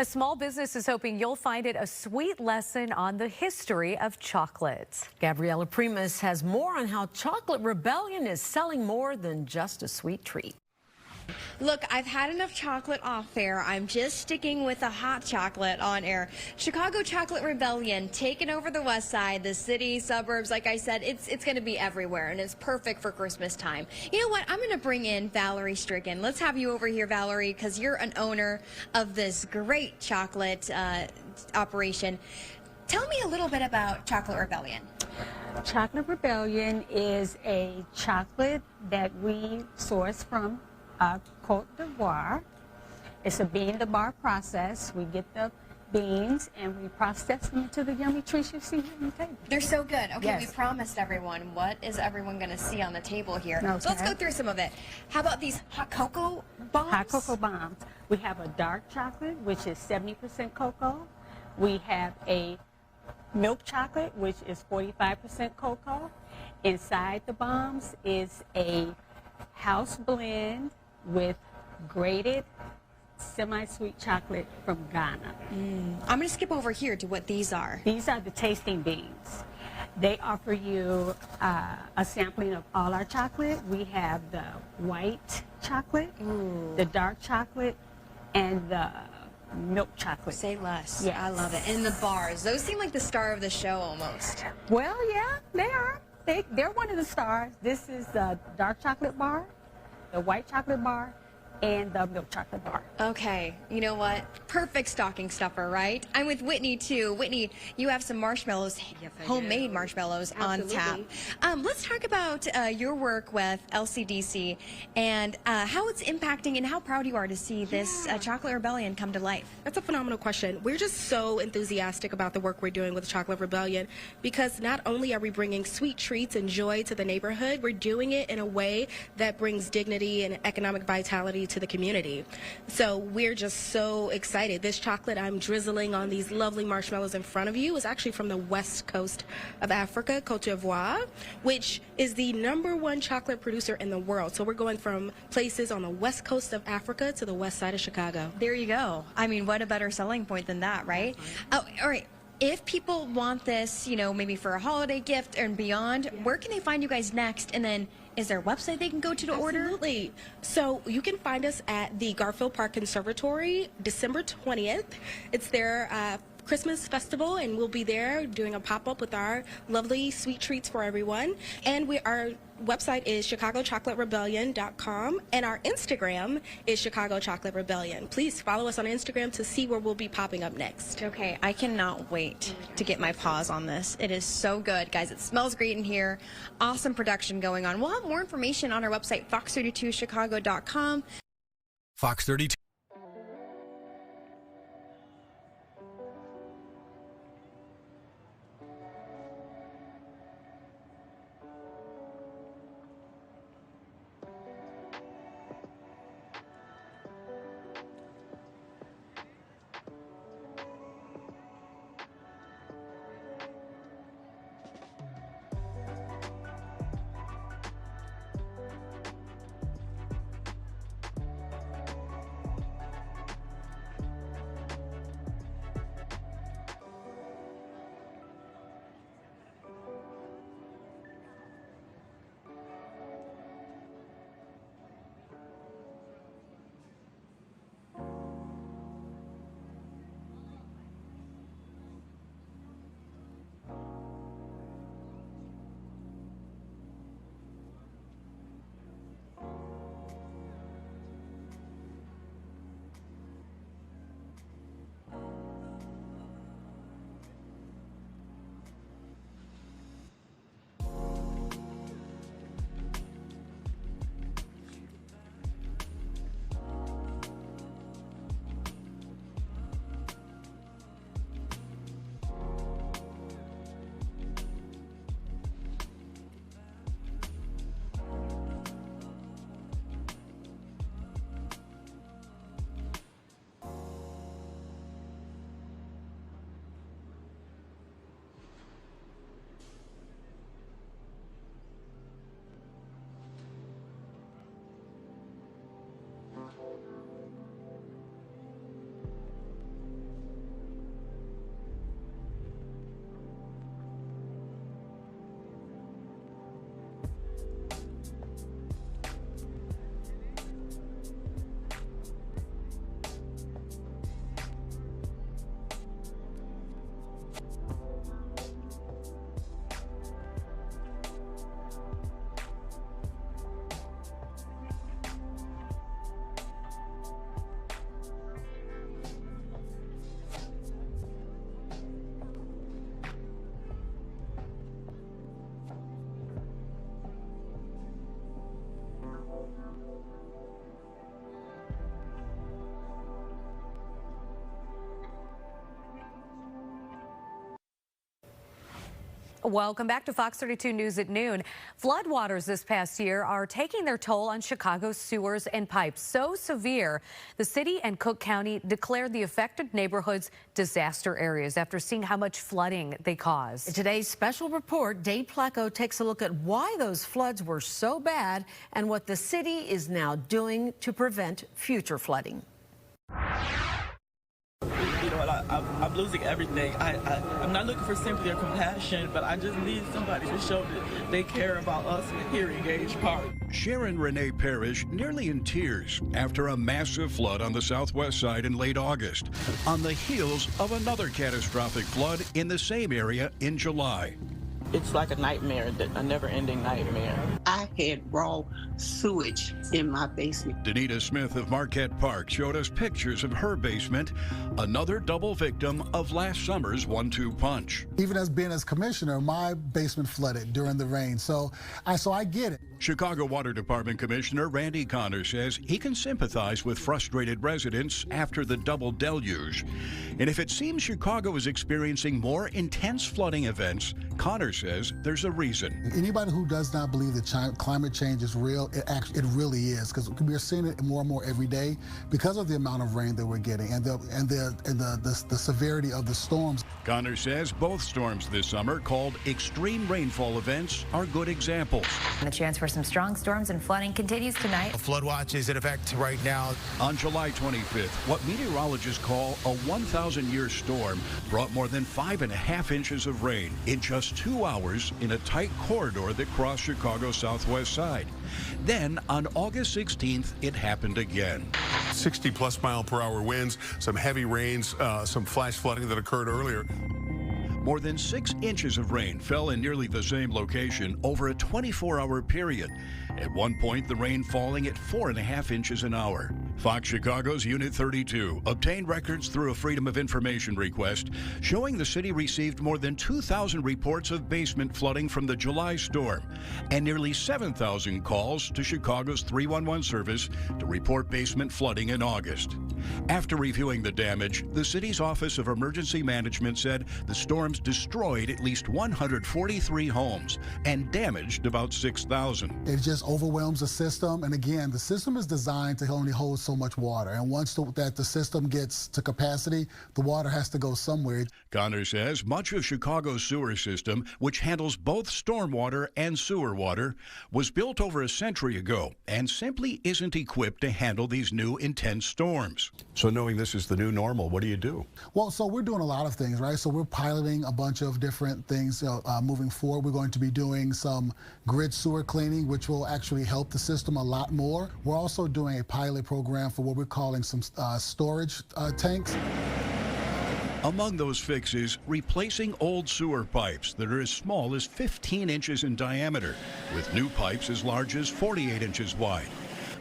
A small business is hoping you'll find it a sweet lesson on the history of chocolate. Gabriella Primus has more on how Chocolate Rebellion is selling more than just a sweet treat. Look, I've had enough chocolate off air. I'm just sticking with the hot chocolate on air. Chicago Chocolate Rebellion, taking over the west side, the city, suburbs. Like I said, it's going to be everywhere, and it's perfect for Christmas time. You know what? I'm going to bring in Valerie Stricken. Let's have you over here, Valerie, because you're an owner of this great chocolate operation. Tell me a little bit about Chocolate Rebellion. Chocolate Rebellion is a chocolate that we source from Côte d'Ivoire. It's a bean-to-bar process. We get the beans and we process them into the yummy treats you see here on the table. They're so good. Okay, Yes. we promised everyone. What is everyone going to see on the table here? Okay. So let's go through some of it. How about these hot cocoa bombs? Hot cocoa bombs. We have a dark chocolate, which is 70% cocoa. We have a milk chocolate, which is 45% cocoa. Inside the bombs is a house blend with grated semi-sweet chocolate from Ghana. I'm going to skip over here to what these are. These are the tasting beans. They offer you a sampling of all our chocolate. We have the white chocolate, the dark chocolate, and the milk chocolate. Say less. Yes. I love it. And the bars. Those seem like the star of the show almost. Well, yeah, they are. They're one of the stars. This is the dark chocolate bar, the white chocolate bar, and the milk chocolate bar. Okay, you know what? Perfect stocking stuffer, right? I'm with Whitney, too. Whitney, you have some marshmallows, homemade marshmallows on tap. Let's talk about your work with LCDC and how it's impacting and how proud you are to see this Chocolate Rebellion come to life. That's a phenomenal question. We're just so enthusiastic about the work we're doing with Chocolate Rebellion because not only are we bringing sweet treats and joy to the neighborhood, we're doing it in a way that brings dignity and economic vitality to the community. So we're just so excited. This chocolate I'm drizzling on these lovely marshmallows in front of you is actually from the west coast of Africa, Côte d'Ivoire, which is the #1 chocolate producer in the world. So we're going from places on the west coast of Africa to the west side of Chicago. There you go. I mean, what a better selling point than that, right? Oh, all right. If people want this, you know, maybe for a holiday gift and beyond, where can they find you guys next? And then is there a website they can go to order? Absolutely. So you can find us at the Garfield Park Conservatory, December 20th. It's their Christmas festival, and we'll be there doing a pop-up with our lovely sweet treats for everyone. And our website is chicagochocolaterebellion.com, and our Instagram is Chicago Chocolate Rebellion. Please follow us on Instagram to see where we'll be popping up next. Okay, I cannot wait to get my paws on this. It is so good, guys. It smells great in here. Awesome production going on. We'll have more information on our website, fox32chicago.com. Fox 32. Welcome back to Fox 32 News at noon. Floodwaters this past year are taking their toll on Chicago's sewers and pipes. So severe, the city and Cook County declared the affected neighborhoods disaster areas after seeing how much flooding they caused. In today's special report, Dane Placco takes a look at why those floods were so bad and what the city is now doing to prevent future flooding. You know, I'm losing everything. I'm not looking for sympathy or compassion, but I just need somebody to show that they care about us here in Gage Park. Sharon Renee Parrish nearly in tears after a massive flood on the southwest side in late August, on the heels of another catastrophic flood in the same area in July. It's like a nightmare, a never-ending nightmare. I had raw sewage in my basement. Danita Smith of Marquette Park showed us pictures of her basement, another double victim of last summer's 1-2 punch. Even as being as commissioner, my basement flooded during the rain, so I get it. Chicago Water Department Commissioner Randy Connor says he can sympathize with frustrated residents after the double deluge. And if it seems Chicago is experiencing more intense flooding events, Connor says there's a reason. Anybody who does not believe that climate change is real, it really is, because we're seeing it more and more every day because of the amount of rain that we're getting and the severity of the storms. Connor says both storms this summer, called extreme rainfall events, are good examples. The chance for some strong storms and flooding continues tonight. A flood watch is in effect right now. On July 25th, what meteorologists call a 1,000-year storm brought more than 5.5 inches of rain in just 2 hours in a tight corridor that crossed Chicago's southwest side. Then, on August 16th, it happened again. 60+ mile-per-hour winds, some heavy rains, some flash flooding that occurred earlier. More than 6 inches of rain fell in nearly the same location over a 24-hour period. At one point, the rain falling at 4.5 inches an hour. Fox Chicago's Unit 32 obtained records through a Freedom of Information request showing the city received more than 2,000 reports of basement flooding from the July storm and nearly 7,000 calls to Chicago's 311 service to report basement flooding in August. After reviewing the damage, the city's Office of Emergency Management said the storms destroyed at least 143 homes and damaged about 6,000. It just overwhelms the system, and again, the system is designed to only hold so much water, and once the system gets to capacity, the water has to go somewhere. Connor says much of Chicago's sewer system, which handles both stormwater and sewer water, was built over a century ago and simply isn't equipped to handle these new intense storms. So knowing this is the new normal, what do you do? Well, so we're doing a lot of things, right? So we're piloting a bunch of different things moving forward. We're going to be doing some grid sewer cleaning, which will actually help the system a lot more. We're also doing a pilot program for what we're calling some storage tanks. Among those fixes, replacing old sewer pipes that are as small as 15 inches in diameter, with new pipes as large as 48 inches wide.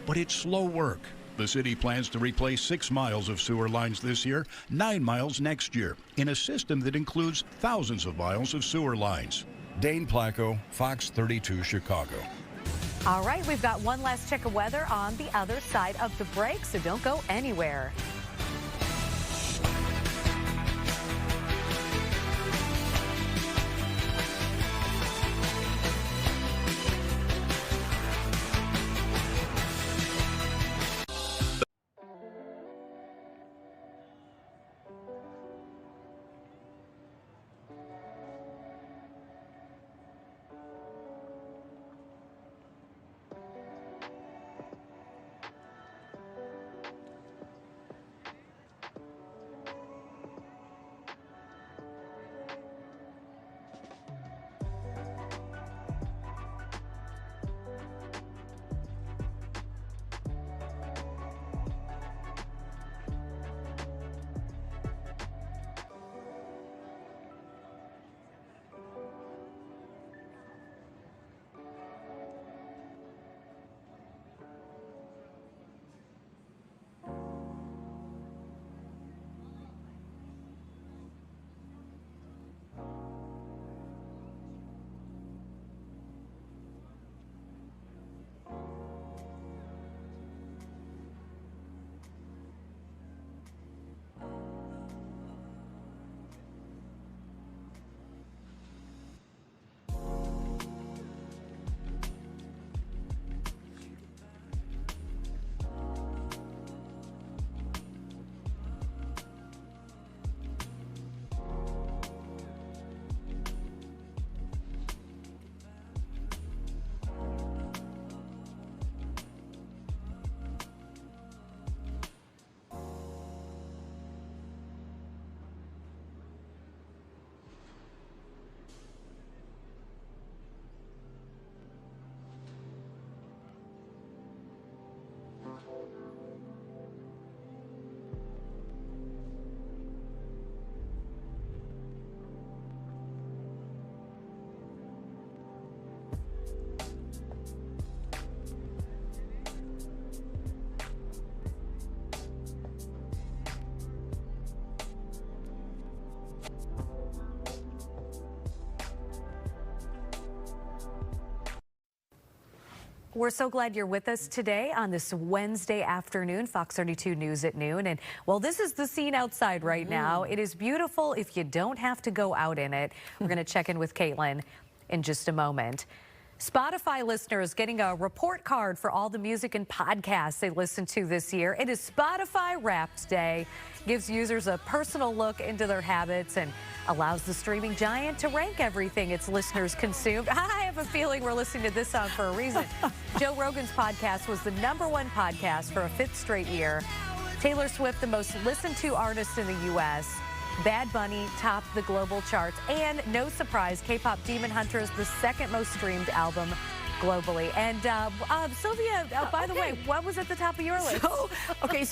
But it's slow work. The city plans to replace 6 miles of sewer lines this year, 9 miles next year, in a system that includes thousands of miles of sewer lines. Dane Placco, Fox 32 Chicago. All right, we've got one last check of weather on the other side of the break, so don't go anywhere. We're so glad you're with us today on this Wednesday afternoon, Fox 32 News at noon. And well, this is the scene outside right now. It is beautiful if you don't have to go out in it. We're going to check in with Caitlin in just a moment. Spotify listeners getting a report card for all the music and podcasts they listened to this year. It is Spotify Wrapped Day. Gives users a personal look into their habits and allows the streaming giant to rank everything its listeners consumed. I have a feeling we're listening to this song for a reason. Joe Rogan's podcast was the #1 podcast for a 5th straight year. Taylor Swift, the most listened to artist in the U.S. Bad Bunny topped the global charts. And no surprise, K-pop Demon Hunter is the 2nd most streamed album globally. And Sylvia, by the way, what was at the top of your list?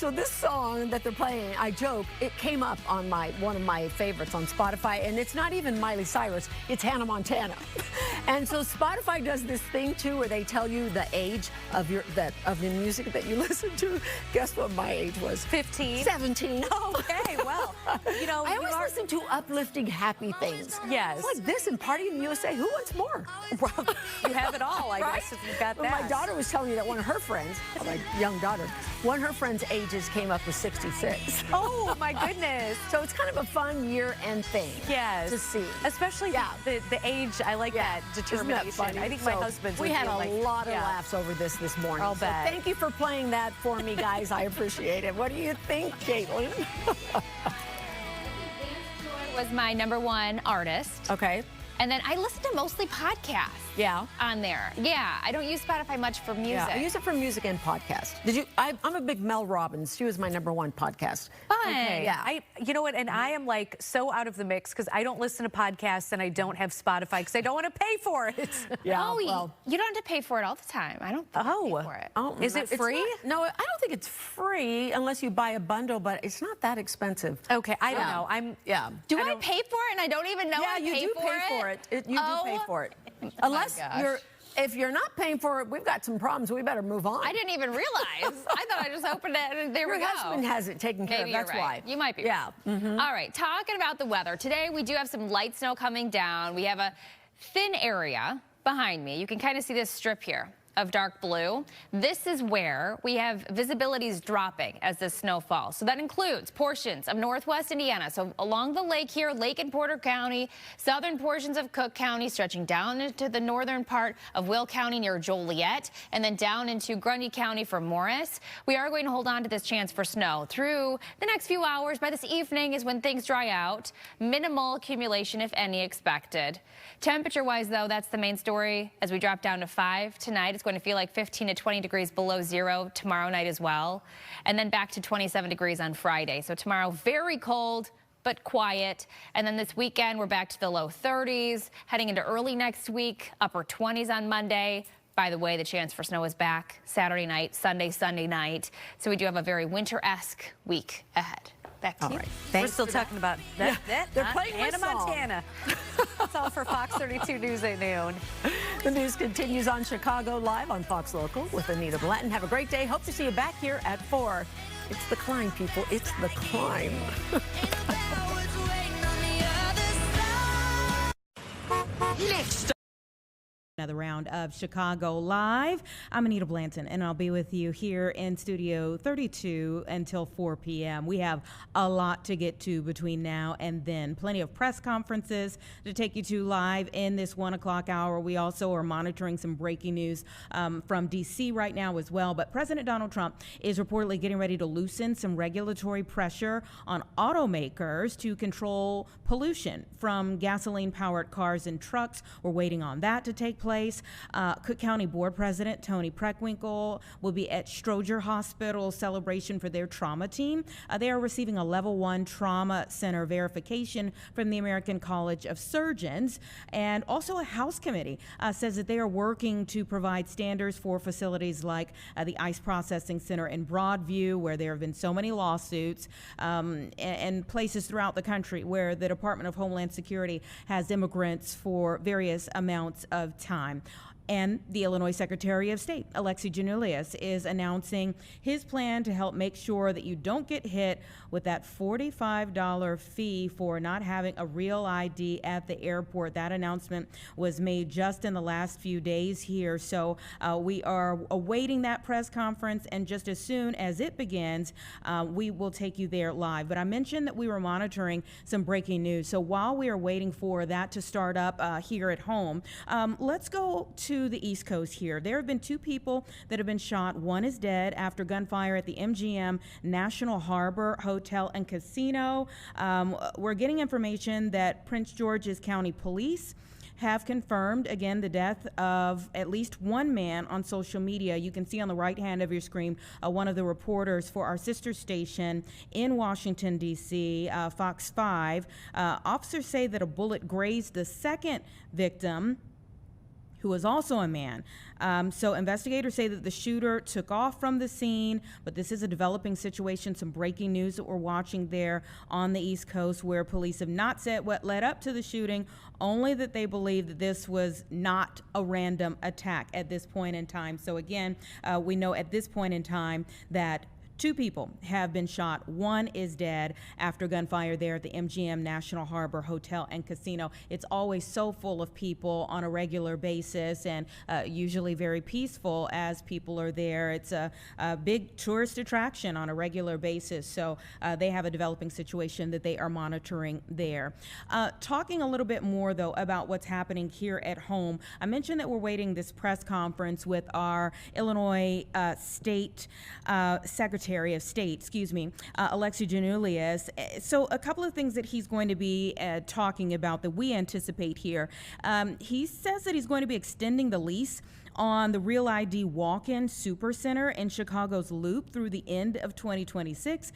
So this song that they're playing, I joke, it came up on one of my favorites on Spotify, and it's not even Miley Cyrus, it's Hannah Montana. And so Spotify does this thing too, where they tell you the age of the music that you listen to. Guess what my age was? 15. 17. Okay, well, you know, I always listen to uplifting, happy things. Yes. Like this and Party in the USA. Who wants more? Well, you have it all, I guess, if you've got that. Well, my daughter was telling me that one of her friends, my young daughter, one of her friends' ages came up with 66. Oh, my goodness. So it's kind of a fun year-end thing. Yes. To see. Especially the age, I like that determination. Isn't that funny? I think my husband's we had a lot of laughs over this morning. I'll bet. So thank you for playing that for me, guys. I appreciate it. What do you think, Caitlin? Was my #1 artist. Okay. And then I listen to mostly podcasts. Yeah. On there. Yeah. I don't use Spotify much for music. Yeah, I use it for music and podcast. I'm a big Mel Robbins. She was my #1 podcast. Fun. Okay. Yeah. You know what? And I am like so out of the mix because I don't listen to podcasts and I don't have Spotify because I don't want to pay for it. Yeah. Oh, well, you don't have to pay for it all the time. I don't pay for it. Oh, is it free? No, I don't think it's free unless you buy a bundle, but it's not that expensive. Okay, I don't know. Do I pay for it and I don't even know I you do pay for it. You do pay for it. Unless if you're not paying for it, we've got some problems. We better move on. I didn't even realize. I thought I just opened it and there we go. Your husband has it taken care of. That's why. You might be right. All right, talking about the weather. Today we do have some light snow coming down. We have a thin area behind me. You can kind of see this strip here of dark blue. This is where we have visibilities dropping as the snow falls. So that includes portions of northwest Indiana. So along the lake here, Lake and Porter County, southern portions of Cook County, stretching down into the northern part of Will County near Joliet, and then down into Grundy County for Morris. We are going to hold on to this chance for snow through the next few hours. By this evening is when things dry out. Minimal accumulation, if any, expected. Temperature-wise, though, that's the main story. As we drop down to 5 tonight, it's going to feel like 15 to 20 degrees below zero tomorrow night as well. And then back to 27 degrees on Friday. So tomorrow, very cold, but quiet. And then this weekend, we're back to the low 30s. Heading into early next week, upper 20s on Monday. By the way, the chance for snow is back Saturday night, Sunday night. So we do have a very winter-esque week ahead. Back to you. Right. We're still talking about that. They're playing Hannah Montana. That's all for Fox 32 News at noon. The news continues on Chicago Live on Fox Local with Anita Blanton. Have a great day. Hope to see you back here at 4. It's the climb, people. It's the climb. Next. Another round of Chicago Live. I'm Anita Blanton, and I'll be with you here in Studio 32 until 4 p.m. We have a lot to get to between now and then. Plenty of press conferences to take you to live in this 1 o'clock hour. We also are monitoring some breaking news from D.C. right now as well. But President Donald Trump is reportedly getting ready to loosen some regulatory pressure on automakers to control pollution from gasoline-powered cars and trucks. We're waiting on that to take place. Cook County Board President Tony Preckwinkle will be at Stroger Hospital celebration for their trauma team. They are receiving a level 1 trauma center verification from the American College of Surgeons. And also a House committee says that they are working to provide standards for facilities like the ICE Processing Center in Broadview, where there have been so many lawsuits, and places throughout the country where the Department of Homeland Security has immigrants for various amounts of time. And the Illinois Secretary of State, Alexi Giannoulias, is announcing his plan to help make sure that you don't get hit with that $45 fee for not having a real ID at the airport. That announcement was made just in the last few days here. So we are awaiting that press conference, and just as soon as it begins, we will take you there live. But I mentioned that we were monitoring some breaking news. So while we are waiting for that to start up here at home, let's go to the East Coast here. There have been 2 people that have been shot. One is dead after gunfire at the MGM National Harbor Hotel and Casino. We're getting information that Prince George's County Police have confirmed, again, the death of at least one man on social media. You can see on the right hand of your screen one of the reporters for our sister station in Washington, D.C., Fox 5. Officers say that a bullet grazed the second victim, who was also a man. So investigators say that the shooter took off from the scene, but this is a developing situation, some breaking news that we're watching there on the East Coast, where police have not said what led up to the shooting, only that they believe that this was not a random attack at this point in time. So again, we know at this point in time that 2 people have been shot. One is dead after gunfire there at the MGM National Harbor Hotel and Casino. It's always so full of people on a regular basis, and usually very peaceful as people are there. It's a big tourist attraction on a regular basis. So they have a developing situation that they are monitoring there. Talking a little bit more, though, about what's happening here at home, I mentioned that we're waiting this press conference with our Illinois State Secretary of State, Alexi Giannoulias. So a couple of things that he's going to be talking about that we anticipate here. He says that he's going to be extending the lease on the Real ID Walk-In Super Center in Chicago's Loop through the end of 2026. So